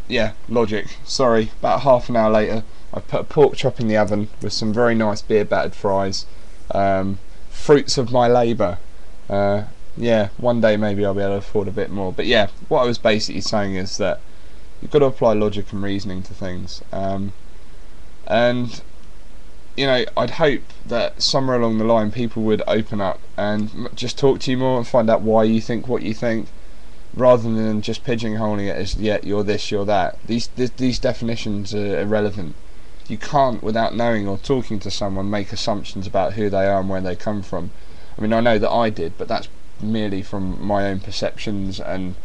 yeah, logic. Sorry, about half an hour later, I've put a pork chop in the oven with some very nice beer battered fries. Fruits of my labour. Yeah, one day maybe I'll be able to afford a bit more. But yeah, what I was basically saying is that you've got to apply logic and reasoning to things. And you know, I'd hope that somewhere along the line people would open up and just talk to you more and find out why you think what you think, rather than just pigeonholing it as, yeah, you're this, you're that. These definitions are irrelevant. You can't, without knowing or talking to someone, make assumptions about who they are and where they come from. I mean, I know that I did, but that's merely from my own perceptions, and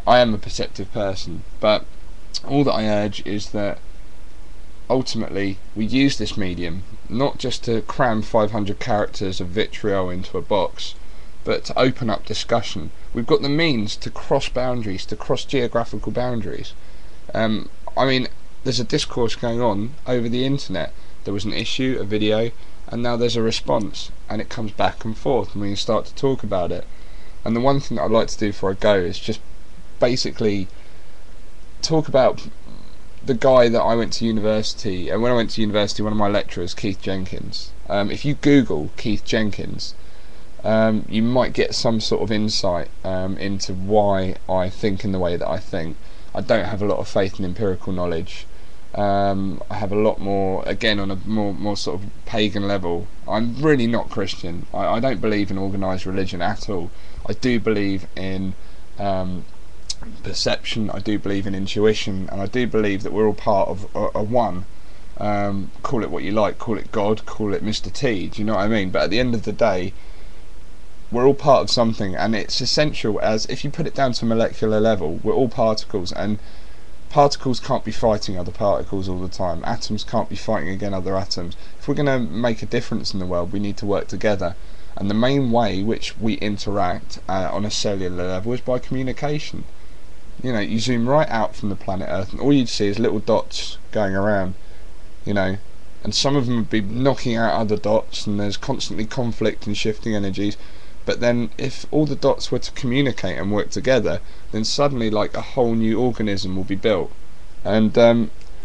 I am a perceptive person. But all that I urge is that ultimately we use this medium not just to cram 500 characters of vitriol into a box, but to open up discussion. We've got the means to cross boundaries, to cross geographical boundaries. I mean, there's a discourse going on over the internet. There was an issue, a video, and now there's a response, and it comes back and forth, and we can start to talk about it. And the one thing that I'd like to do before I go is just basically talk about the guy that I went to university, and when I went to university, one of my lecturers, Keith Jenkins. If you Google Keith Jenkins, you might get some sort of insight into why I think in the way that I think. I don't have a lot of faith in empirical knowledge. I have a lot more, again, on a more sort of pagan level. I'm really not Christian. I don't believe in organised religion at all. I do believe in perception, I do believe in intuition, and I do believe that we're all part of a one. Call it what you like, call it God, call it Mr. T, do you know what I mean? But at the end of the day, we're all part of something, and it's essential, as if you put it down to a molecular level, we're all particles, and particles can't be fighting other particles all the time. Atoms can't be fighting against other atoms. If we're going to make a difference in the world, we need to work together, and the main way which we interact on a cellular level is by communication. You know, you zoom right out from the planet Earth, and all you'd see is little dots going around, you know, and some of them would be knocking out other dots, and there's constantly conflict and shifting energies. But then if all the dots were to communicate and work together, then suddenly like a whole new organism will be built. And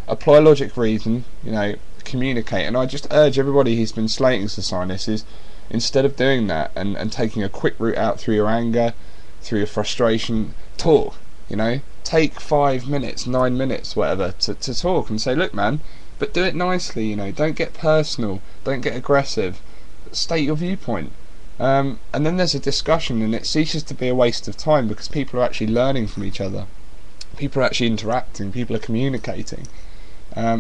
apply logic, reason, you know, communicate. And I just urge everybody who's been slating society is, instead of doing that and taking a quick route out through your anger, through your frustration, talk. You know, take 5 minutes, 9 minutes, whatever, to talk and say, look man, but do it nicely, you know, don't get personal, don't get aggressive, state your viewpoint. And then there's a discussion, and it ceases to be a waste of time, because people are actually learning from each other, people are actually interacting, people are communicating,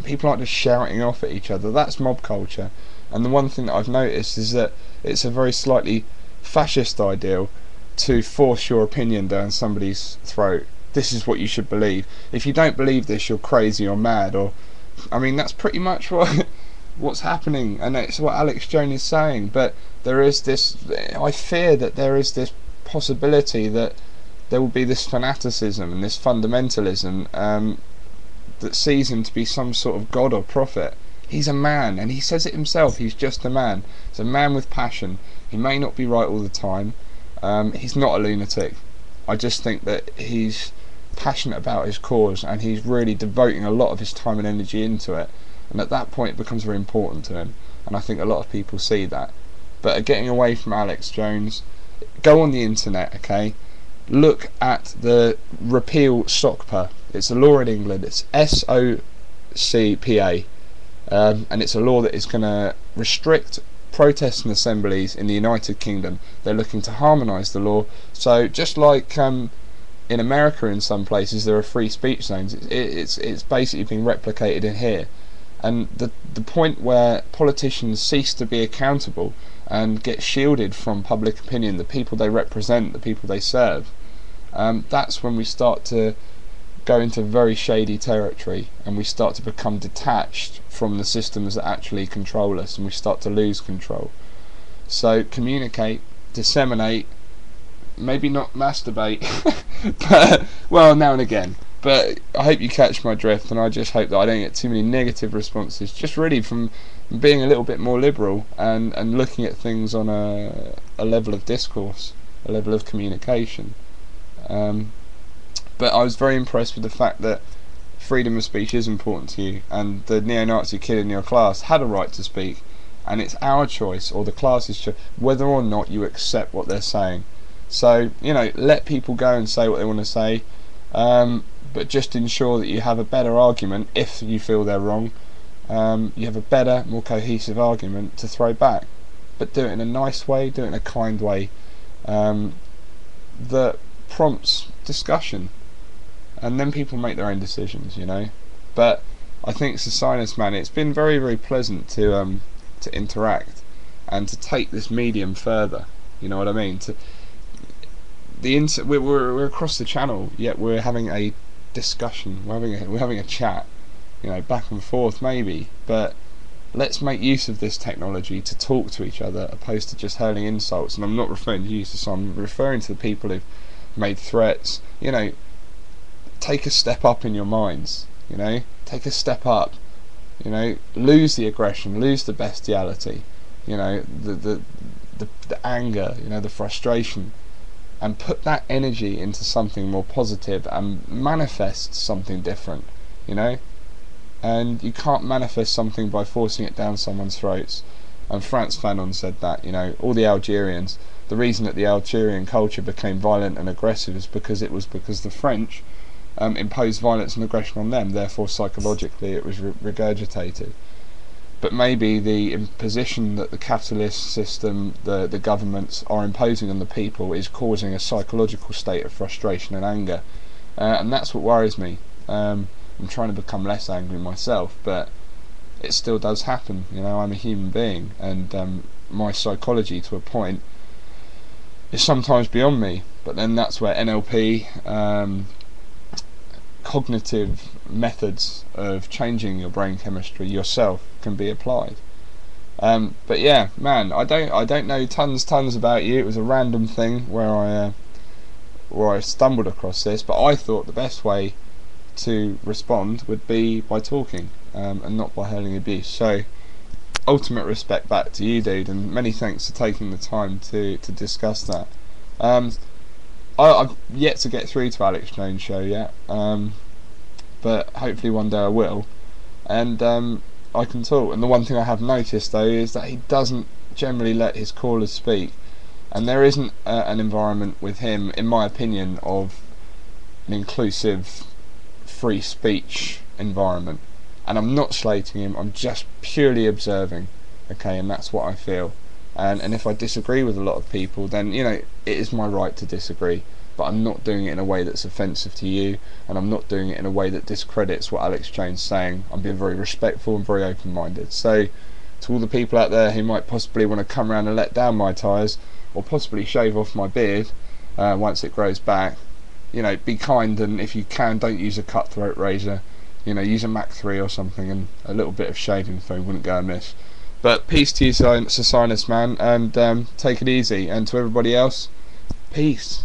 people aren't just shouting off at each other. That's mob culture. And the one thing that I've noticed is that it's a very slightly fascist ideal to force your opinion down somebody's throat. This is what you should believe. If you don't believe this, you're crazy or mad. Or, I mean, that's pretty much what's happening, and it's what Alex Jones is saying. But there is this, I fear that there is this possibility that there will be this fanaticism and this fundamentalism that sees him to be some sort of god or prophet. He's a man, and he says it himself, he's just a man. He's a man with passion. He may not be right all the time. He's not a lunatic. I just think that he's passionate about his cause, and he's really devoting a lot of his time and energy into it, and at that point it becomes very important to him, and I think a lot of people see that. But getting away from Alex Jones, go on the internet, okay, look at the repeal SOCPA. It's a law in England, it's SOCPA, and it's a law that is going to restrict protests and assemblies in the United Kingdom. They're looking to harmonise the law, so just like in America in some places there are free speech zones, it's basically being replicated in here. And the point where politicians cease to be accountable and get shielded from public opinion, the people they represent, the people they serve, that's when we start to go into very shady territory, and we start to become detached from the systems that actually control us, and we start to lose control. So communicate, disseminate, maybe not masturbate, but, well, now and again. But I hope you catch my drift, and I just hope that I don't get too many negative responses, just really from being a little bit more liberal and looking at things on a level of discourse, a level of communication. But I was very impressed with the fact that freedom of speech is important to you, and the neo-Nazi kid in your class had a right to speak, and it's our choice, or the class's choice, whether or not you accept what they're saying. So, let people go and say what they want to say, but just ensure that you have a better argument if you feel they're wrong. You have a better, more cohesive argument to throw back, but do it in a nice way, do it in a kind way, that prompts discussion, and then people make their own decisions, But I think Socinis, man, it's been very, very pleasant to interact and to take this medium further. You know what I mean? We're across the channel, yet we're having a discussion. We're having a chat, back and forth maybe. But let's make use of this technology to talk to each other, opposed to just hurling insults. And I'm not referring to you, so I'm referring to the people who've made threats. Take a step up in your minds. Take a step up. Lose the aggression, lose the bestiality. The anger. The frustration, and put that energy into something more positive and manifest something different. And you can't manifest something by forcing it down someone's throats. And Frantz Fanon said that, all the Algerians, the reason that the Algerian culture became violent and aggressive is because the French imposed violence and aggression on them, therefore psychologically it was regurgitated. But maybe the imposition that the capitalist system, the governments are imposing on the people is causing a psychological state of frustration and anger, and that's what worries me. I'm trying to become less angry myself, but it still does happen. I'm a human being, and my psychology, to a point, is sometimes beyond me. But then that's where NLP, cognitive methods of changing your brain chemistry yourself can be applied. But yeah, man, I don't know tons about you. It was a random thing where I stumbled across this, but I thought the best way to respond would be by talking, and not by hurling abuse. So ultimate respect back to you, dude, and many thanks for taking the time to discuss that. I've yet to get through to Alex Jones' show yet, but hopefully one day I will, and I can talk. And the one thing I have noticed though is that he doesn't generally let his callers speak, and there isn't an environment with him, in my opinion, of an inclusive free speech environment. And I'm not slating him, I'm just purely observing, okay, and that's what I feel. And if I disagree with a lot of people, then it is my right to disagree, but I'm not doing it in a way that's offensive to you, and I'm not doing it in a way that discredits what Alex Jones is saying. I'm being very respectful and very open-minded. So to all the people out there who might possibly want to come around and let down my tyres, or possibly shave off my beard once it grows back, be kind, and if you can, don't use a cutthroat razor. Use a Mach 3 or something, and a little bit of shaving foam wouldn't go amiss. But peace to you, Socinis, man, and take it easy. And to everybody else, peace.